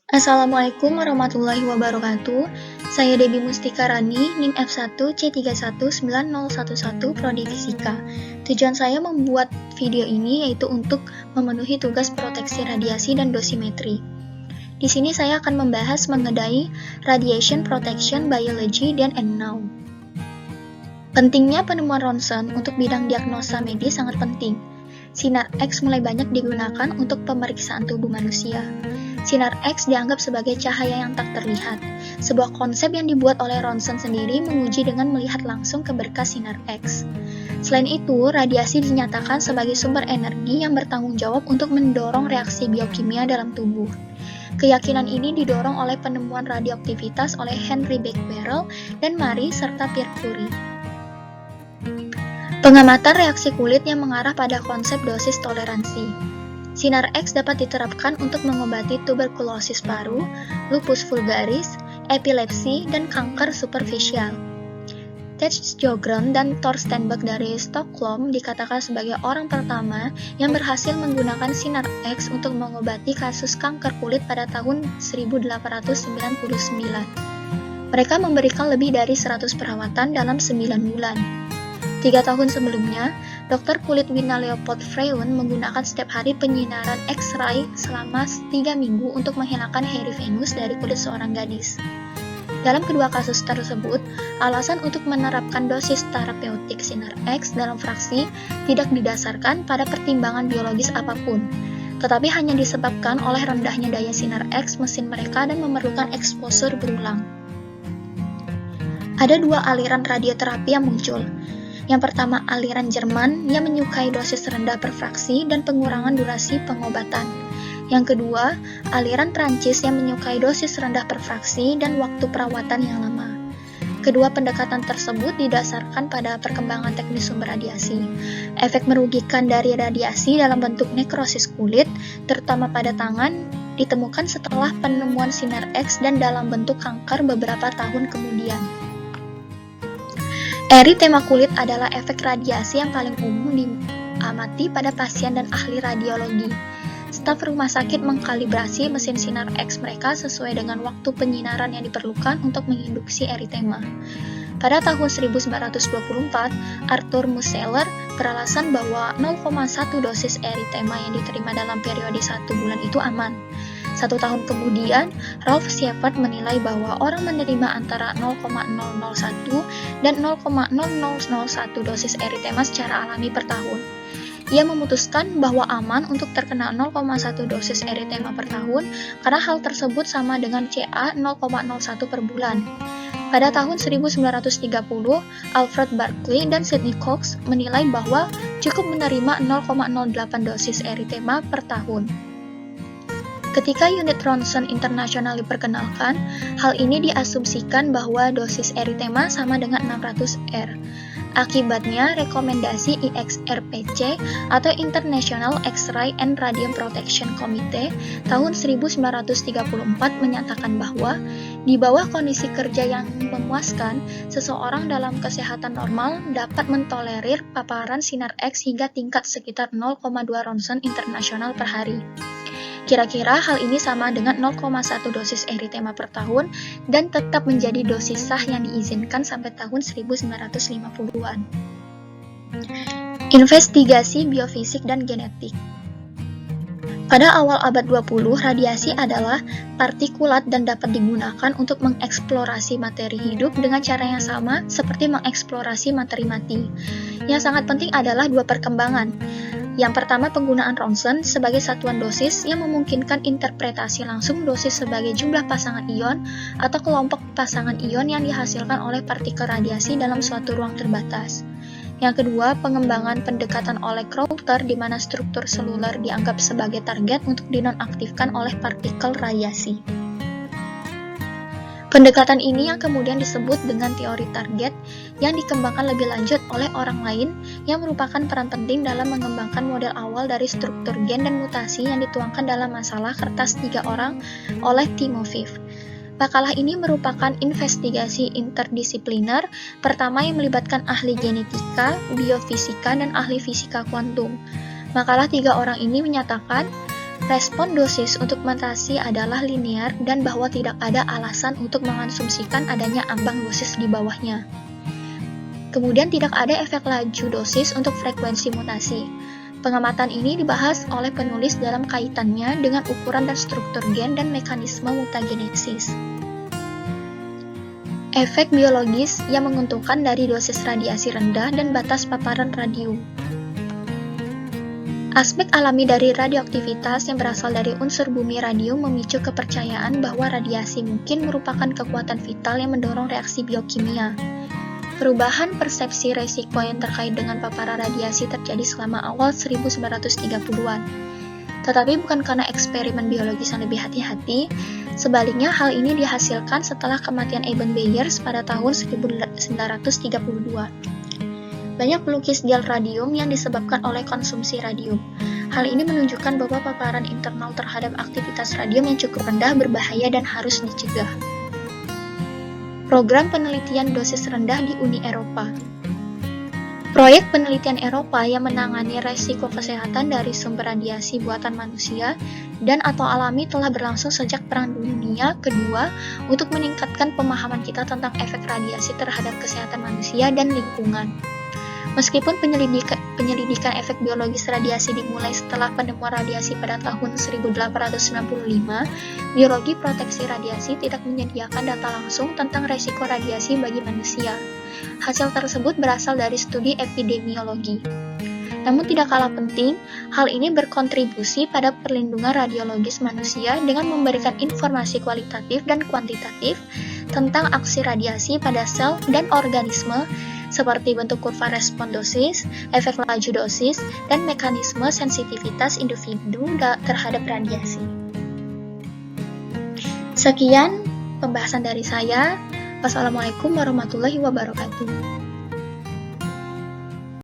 Assalamualaikum warahmatullahi wabarakatuh. Saya Debbie Mustika Rani, NIM F1C319011 Prodi Fisika. Tujuan saya membuat video ini yaitu untuk memenuhi tugas proteksi radiasi dan dosimetri. Di sini saya akan membahas mengenai Radiation Protection Biology dan Now. Pentingnya penemuan ronsen untuk bidang diagnosa medis sangat penting. Sinar X mulai banyak digunakan untuk pemeriksaan tubuh manusia. Sinar X dianggap sebagai cahaya yang tak terlihat. Sebuah konsep yang dibuat oleh Ronson sendiri menguji dengan melihat langsung ke berkas sinar X. Selain itu, radiasi dinyatakan sebagai sumber energi yang bertanggung jawab untuk mendorong reaksi biokimia dalam tubuh. Keyakinan ini didorong oleh penemuan radioaktivitas oleh Henry Becquerel dan Marie serta Pierre Curie. Pengamatan reaksi kulit yang mengarah pada konsep dosis toleransi. Sinar X dapat diterapkan untuk mengobati tuberkulosis paru, lupus vulgaris, epilepsi, dan kanker superficial. Tej Sjogren dan Thorsten Beck dari Stockholm dikatakan sebagai orang pertama yang berhasil menggunakan sinar X untuk mengobati kasus kanker kulit pada tahun 1899. Mereka memberikan lebih dari 100 perawatan dalam 9 bulan. 3 tahun sebelumnya, dokter kulit Wina Leopold Freund menggunakan setiap hari penyinaran X-ray selama 3 minggu untuk menghilangkan hairy venus dari kulit seorang gadis. Dalam kedua kasus tersebut, alasan untuk menerapkan dosis terapeutik sinar X dalam fraksi tidak didasarkan pada pertimbangan biologis apapun, tetapi hanya disebabkan oleh rendahnya daya sinar X mesin mereka dan memerlukan eksposur berulang. Ada dua aliran radioterapi yang muncul. Yang pertama, aliran Jerman yang menyukai dosis rendah per fraksi dan pengurangan durasi pengobatan. Yang kedua, aliran Prancis yang menyukai dosis rendah per fraksi dan waktu perawatan yang lama. Kedua pendekatan tersebut didasarkan pada perkembangan teknis sumber radiasi. Efek merugikan dari radiasi dalam bentuk nekrosis kulit, terutama pada tangan, ditemukan setelah penemuan sinar X dan dalam bentuk kanker beberapa tahun kemudian. Eritema kulit adalah efek radiasi yang paling umum diamati pada pasien dan ahli radiologi. Staf rumah sakit mengkalibrasi mesin sinar X mereka sesuai dengan waktu penyinaran yang diperlukan untuk menginduksi eritema. Pada tahun 1924, Arthur Musseler beralasan bahwa 0,1 dosis eritema yang diterima dalam periode 1 bulan itu aman. 1 tahun kemudian, Ralph Sievert menilai bahwa orang menerima antara 0,001 dan 0,0001 dosis eritema secara alami per tahun. Ia memutuskan bahwa aman untuk terkena 0,1 dosis eritema per tahun karena hal tersebut sama dengan CA 0,01 per bulan. Pada tahun 1930, Alfred Barkley dan Sidney Cox menilai bahwa cukup menerima 0,08 dosis eritema per tahun. Ketika unit ronsen internasional diperkenalkan, hal ini diasumsikan bahwa dosis eritema sama dengan 600 R. Akibatnya, rekomendasi IXRPC atau International X-ray and Radium Protection Committee tahun 1934 menyatakan bahwa di bawah kondisi kerja yang memuaskan, seseorang dalam kesehatan normal dapat mentolerir paparan sinar X hingga tingkat sekitar 0,2 ronsen internasional per hari. Kira-kira hal ini sama dengan 0,1 dosis eritema per tahun dan tetap menjadi dosis sah yang diizinkan sampai tahun 1950-an. Investigasi biofisik dan genetik. Pada awal abad 20, radiasi adalah partikulat dan dapat digunakan untuk mengeksplorasi materi hidup dengan cara yang sama seperti mengeksplorasi materi mati. Yang sangat penting adalah dua perkembangan. Yang pertama, penggunaan ronsen sebagai satuan dosis yang memungkinkan interpretasi langsung dosis sebagai jumlah pasangan ion atau kelompok pasangan ion yang dihasilkan oleh partikel radiasi dalam suatu ruang terbatas. Yang kedua, pengembangan pendekatan oleh Crowther di mana struktur seluler dianggap sebagai target untuk dinonaktifkan oleh partikel radiasi. Pendekatan ini yang kemudian disebut dengan teori target yang dikembangkan lebih lanjut oleh orang lain yang merupakan peran penting dalam mengembangkan model awal dari struktur gen dan mutasi yang dituangkan dalam masalah kertas 3 orang oleh Timofeev. Makalah ini merupakan investigasi interdisipliner pertama yang melibatkan ahli genetika, biofisika, dan ahli fisika kuantum. Makalah 3 orang ini menyatakan Respon dosis untuk mutasi adalah linear dan bahwa tidak ada alasan untuk mengasumsikan adanya ambang dosis di bawahnya. Kemudian tidak ada efek laju dosis untuk frekuensi mutasi. Pengamatan ini dibahas oleh penulis dalam kaitannya dengan ukuran dan struktur gen dan mekanisme mutagenesis. Efek biologis yang menguntungkan dari dosis radiasi rendah dan batas paparan radium. Aspek alami dari radioaktivitas yang berasal dari unsur bumi radium memicu kepercayaan bahwa radiasi mungkin merupakan kekuatan vital yang mendorong reaksi biokimia. Perubahan persepsi resiko yang terkait dengan paparan radiasi terjadi selama awal 1930-an. Tetapi bukan karena eksperimen biologis yang lebih hati-hati, sebaliknya hal ini dihasilkan setelah kematian Eben Byers pada tahun 1932. Banyak pelukis dial radium yang disebabkan oleh konsumsi radium. Hal ini menunjukkan bahwa paparan internal terhadap aktivitas radium yang cukup rendah berbahaya dan harus dicegah. Program penelitian dosis rendah di Uni Eropa. Proyek penelitian Eropa yang menangani resiko kesehatan dari sumber radiasi buatan manusia dan atau alami telah berlangsung sejak Perang Dunia Kedua untuk meningkatkan pemahaman kita tentang efek radiasi terhadap kesehatan manusia dan lingkungan. Meskipun penyelidikan efek biologis radiasi dimulai setelah penemuan radiasi pada tahun 1895, biologi proteksi radiasi tidak menyediakan data langsung tentang resiko radiasi bagi manusia. Hasil tersebut berasal dari studi epidemiologi. Namun tidak kalah penting, hal ini berkontribusi pada perlindungan radiologis manusia dengan memberikan informasi kualitatif dan kuantitatif tentang aksi radiasi pada sel dan organisme, seperti bentuk kurva respon dosis, efek laju dosis, dan mekanisme sensitivitas individu terhadap radiasi. Sekian pembahasan dari saya. Wassalamualaikum warahmatullahi wabarakatuh.